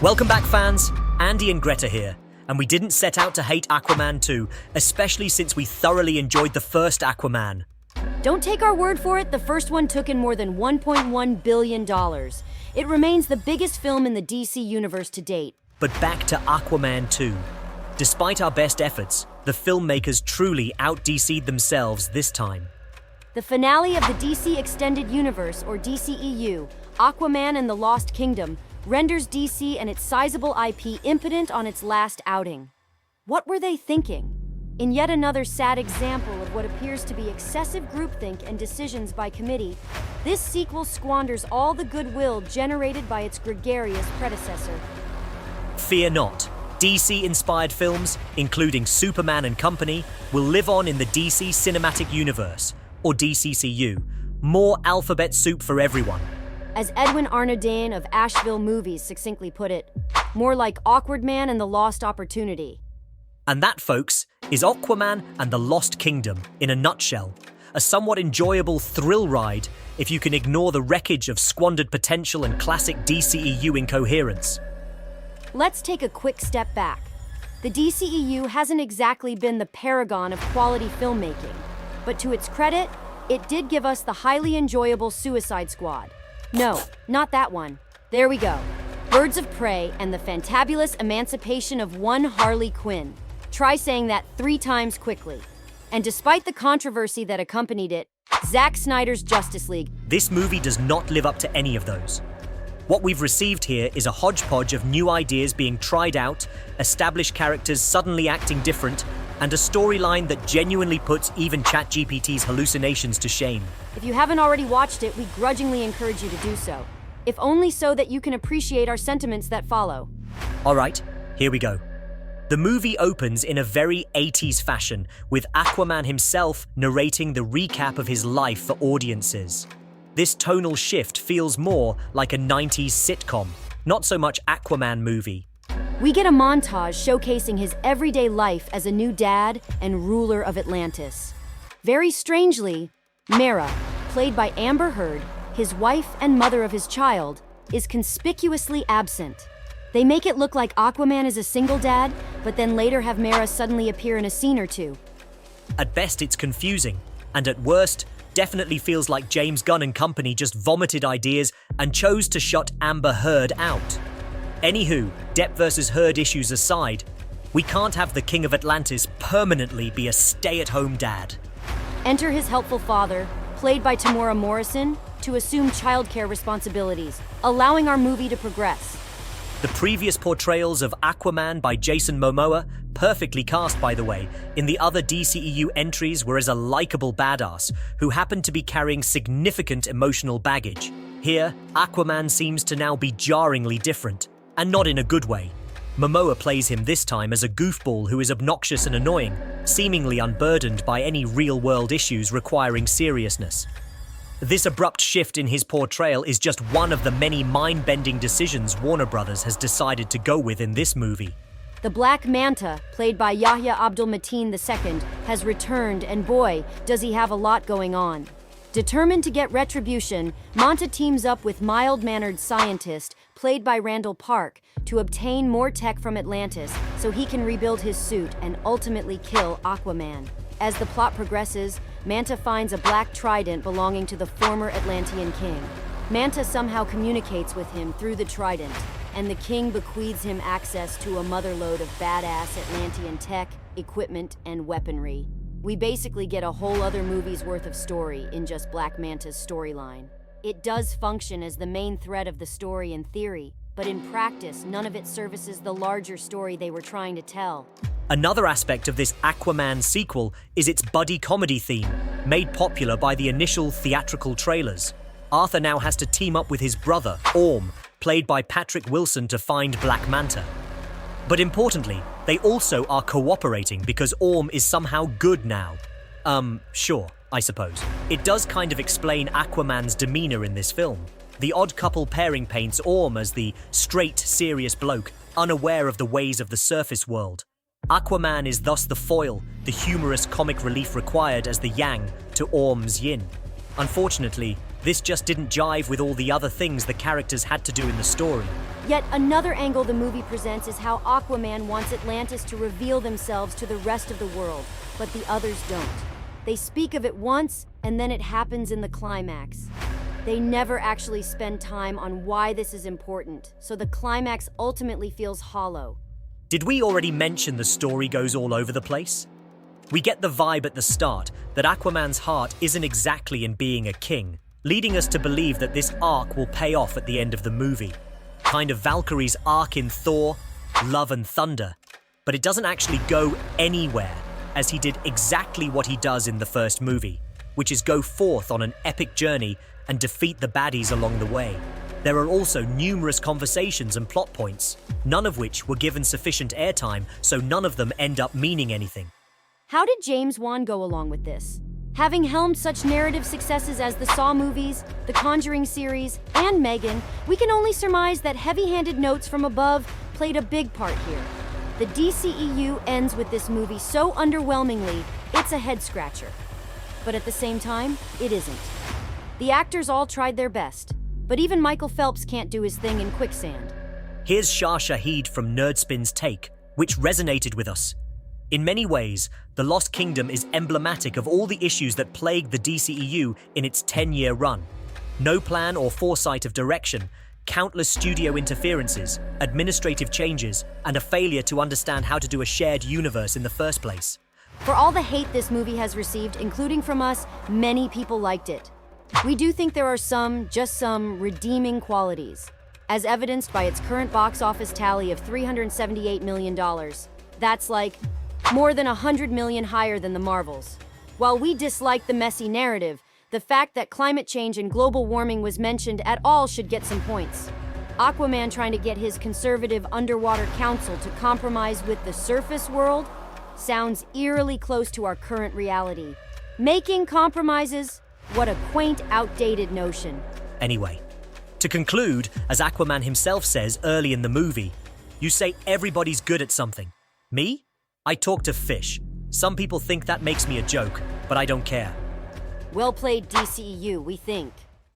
Welcome back, fans. Andy and Greta here, and we didn't set out to hate Aquaman 2, especially since we thoroughly enjoyed the first Aquaman. Don't take our word for it, the first one took in more than $1.1 billion. It remains the biggest film in the DC universe to date. But back to Aquaman 2. Despite our best efforts, the filmmakers truly out-DC'd themselves this time. The finale of the DC Extended Universe, or DCEU, Aquaman and the Lost Kingdom, renders DC and its sizable IP impotent on its last outing. What were they thinking? In yet another sad example of what appears to be excessive groupthink and decisions by committee, this sequel squanders all the goodwill generated by its gregarious predecessor. Fear not. DC-inspired films, including Superman and Company, will live on in the DC Cinematic Universe, or DCCU. More alphabet soup for everyone. As Edwin Arnaudin of Asheville Movies succinctly put it, more like Awkward Man and the Lost Opportunity. And that, folks, is Aquaman and the Lost Kingdom in a nutshell. A somewhat enjoyable thrill ride if you can ignore the wreckage of squandered potential and classic DCEU incoherence. Let's take a quick step back. The DCEU hasn't exactly been the paragon of quality filmmaking, but to its credit, it did give us the highly enjoyable Suicide Squad. No, not that one. There we go. Birds of Prey and the fantabulous emancipation of one Harley Quinn. Try saying that 3 times quickly. And despite the controversy that accompanied it, Zack Snyder's Justice League. This movie does not live up to any of those. What we've received here is a hodgepodge of new ideas being tried out, established characters suddenly acting different, and a storyline that genuinely puts even ChatGPT's hallucinations to shame. If you haven't already watched it, we grudgingly encourage you to do so. If only so that you can appreciate our sentiments that follow. Alright, here we go. The movie opens in a very 80s fashion, with Aquaman himself narrating the recap of his life for audiences. This tonal shift feels more like a 90s sitcom, not so much Aquaman movie. We get a montage showcasing his everyday life as a new dad and ruler of Atlantis. Very strangely, Mara, played by Amber Heard, his wife and mother of his child, is conspicuously absent. They make it look like Aquaman is a single dad, but then later have Mara suddenly appear in a scene or two. At best, it's confusing, and at worst, definitely feels like James Gunn and company just vomited ideas and chose to shut Amber Heard out. Anywho, Depp versus Heard issues aside, we can't have the King of Atlantis permanently be a stay-at-home dad. Enter his helpful father, played by Tamora Morrison, to assume childcare responsibilities, allowing our movie to progress. The previous portrayals of Aquaman by Jason Momoa, perfectly cast by the way, in the other DCEU entries were as a likable badass who happened to be carrying significant emotional baggage. Here, Aquaman seems to now be jarringly different, and not in a good way. Momoa plays him this time as a goofball who is obnoxious and annoying, seemingly unburdened by any real-world issues requiring seriousness. This abrupt shift in his portrayal is just one of the many mind-bending decisions Warner Brothers has decided to go with in this movie. The Black Manta, played by Yahya Abdul-Mateen II, has returned, and boy, does he have a lot going on. Determined to get retribution, Manta teams up with mild-mannered scientist, played by Randall Park, to obtain more tech from Atlantis so he can rebuild his suit and ultimately kill Aquaman. As the plot progresses, Manta finds a black trident belonging to the former Atlantean king. Manta somehow communicates with him through the trident, and the king bequeaths him access to a motherlode of badass Atlantean tech, equipment, and weaponry. We basically get a whole other movie's worth of story in just Black Manta's storyline. It does function as the main thread of the story in theory, but in practice, none of it services the larger story they were trying to tell. Another aspect of this Aquaman sequel is its buddy comedy theme, made popular by the initial theatrical trailers. Arthur now has to team up with his brother, Orm, played by Patrick Wilson, to find Black Manta. But importantly, they also are cooperating because Orm is somehow good now. Sure, I suppose. It does kind of explain Aquaman's demeanor in this film. The odd couple pairing paints Orm as the straight, serious bloke, unaware of the ways of the surface world. Aquaman is thus the foil, the humorous comic relief required as the yang to Orm's yin. Unfortunately, This just didn't jive with all the other things the characters had to do in the story. Yet another angle the movie presents is how Aquaman wants Atlantis to reveal themselves to the rest of the world, but the others don't. They speak of it once, and then it happens in the climax. They never actually spend time on why this is important, so the climax ultimately feels hollow. Did we already mention the story goes all over the place? We get the vibe at the start that Aquaman's heart isn't exactly in being a king, leading us to believe that this arc will pay off at the end of the movie. Kind of Valkyrie's arc in Thor, Love and Thunder. But it doesn't actually go anywhere, as he did exactly what he does in the first movie, which is go forth on an epic journey and defeat the baddies along the way. There are also numerous conversations and plot points, none of which were given sufficient airtime, so none of them end up meaning anything. How did James Wan go along with this? Having helmed such narrative successes as the Saw movies, the Conjuring series, and Megan, we can only surmise that heavy-handed notes from above played a big part here. The DCEU ends with this movie so underwhelmingly, it's a head-scratcher. But at the same time, it isn't. The actors all tried their best, but even Michael Phelps can't do his thing in quicksand. Here's Shah Shahid from Nerdspin's take, which resonated with us. In many ways, The Lost Kingdom is emblematic of all the issues that plagued the DCEU in its 10-year run. No plan or foresight of direction, countless studio interferences, administrative changes, and a failure to understand how to do a shared universe in the first place. For all the hate this movie has received, including from us, many people liked it. We do think there are just some redeeming qualities, as evidenced by its current box office tally of $378 million. That's like more than 100 million higher than the Marvels. While we dislike the messy narrative, the fact that climate change and global warming was mentioned at all should get some points. Aquaman trying to get his conservative underwater council to compromise with the surface world sounds eerily close to our current reality. Making compromises? What a quaint, outdated notion. Anyway, to conclude, as Aquaman himself says early in the movie, you say everybody's good at something. Me? I talk to fish. Some people think that makes me a joke, but I don't care. Well played, DCEU, we think.